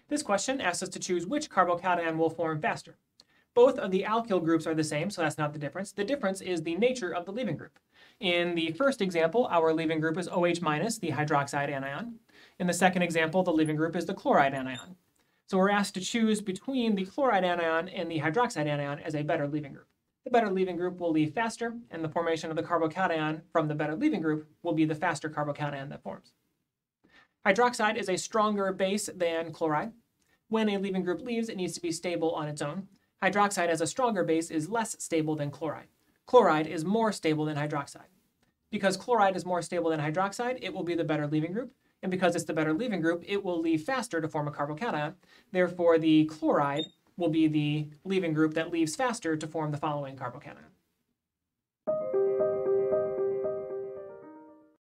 This question asks us to choose which carbocation will form faster. Both of the alkyl groups are the same, so that's not the difference. The difference is the nature of the leaving group. In the first example, our leaving group is OH-, the hydroxide anion. In the second example, the leaving group is the chloride anion. So we're asked to choose between the chloride anion and the hydroxide anion as a better leaving group. The better leaving group will leave faster, and the formation of the carbocation from the better leaving group will be the faster carbocation that forms. Hydroxide is a stronger base than chloride. When a leaving group leaves, it needs to be stable on its own. Hydroxide as a stronger base is less stable than chloride. Chloride is more stable than hydroxide. Because chloride is more stable than hydroxide, it will be the better leaving group. And because it's the better leaving group, it will leave faster to form a carbocation. Therefore, the chloride will be the leaving group that leaves faster to form the following carbocation.